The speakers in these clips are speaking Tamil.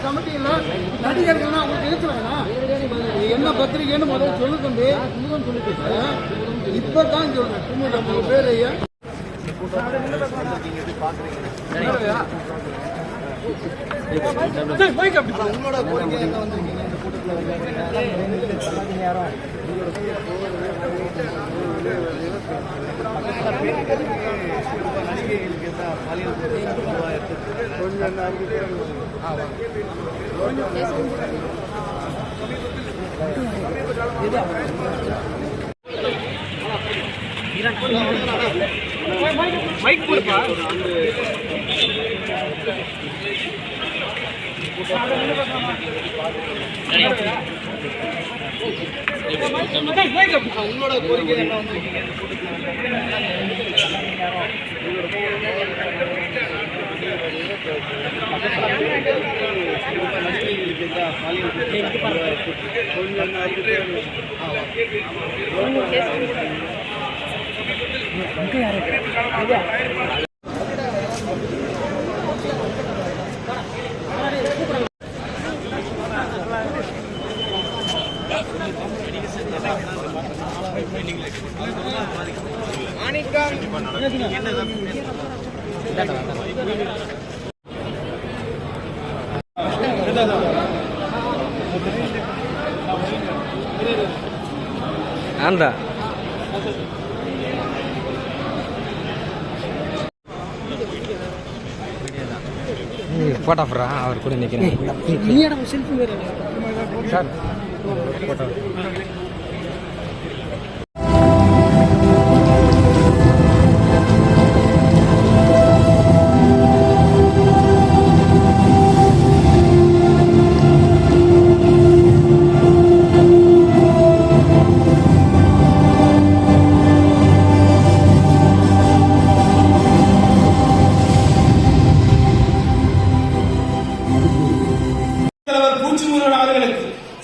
கமிட்டியில் நடிகர்கள்னா அவங்களுக்கு இருக்கிறாங்கன்னா என்ன பத்திரிகைன்னு முதல்ல சொல்லு தம்பி. இப்போ தான் சொல்றேன். 350 பேர் ஐயா உங்களோட கோரிக்கை என்ன வந்திருக்கீங்க இந்த உங்களோட கோரிக்கை என்ன வந்திருக்கீங்க அந்த போட்டோஃபரா அவர் கூட நிற்கிறேன் சார் போட்டோ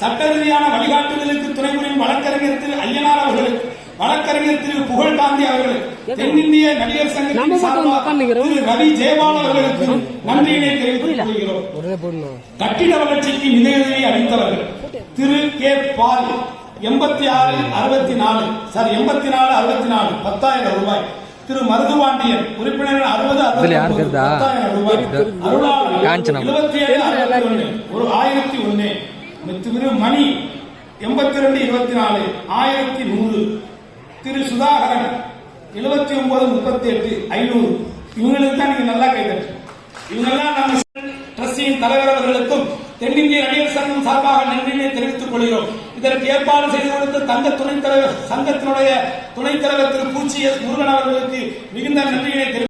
சட்ட ரீதியான வழிகாட்டுதலுக்கு துணை புரியும் வழக்கறிஞர் திரு ஐயனார் அவர்களுக்கு, வழக்கறிஞர் திரு புகழ்காந்தி அவர்களுக்கு, தென்னிந்திய நடிகர் சங்கத்தின் சார்பாக திரு ரவி ஜெயபால் அவர்களுக்கு நன்றியினை தெரிவித்துக் கொள்கிறோம். கட்டிட வளர்ச்சிக்கு நிதியுதவி அளித்தவர்கள் திரு கே பால் 8664 10,000 ரூபாய். திரு மருதுபாண்டியன் உறுப்பினர் 60 ரூபாய். அருளாளர் 27 ஒரு 1001. திரு மணி 8224 1100. திரு சுதாகரன் 7938 500. இவங்களுக்கு தான் நீங்க நல்லா கைதட்டு. இவங்கெல்லாம் நம்ம ட்ரஸ்டியின் தலைவர் அவர்களுக்கும் தென்னிந்திய நடிகர் சங்கம் சார்பாக நன்றியை தெரிவித்துக் கொள்கிறோம். இதற்கு ஏற்பாடு செய்து கொடுத்த தங்க துணைத் தலைவர் சங்கத்தினுடைய துணைத் தலைவர் திரு பூச்சி எஸ் முருகன் அவர்களுக்கு மிகுந்த நன்றியை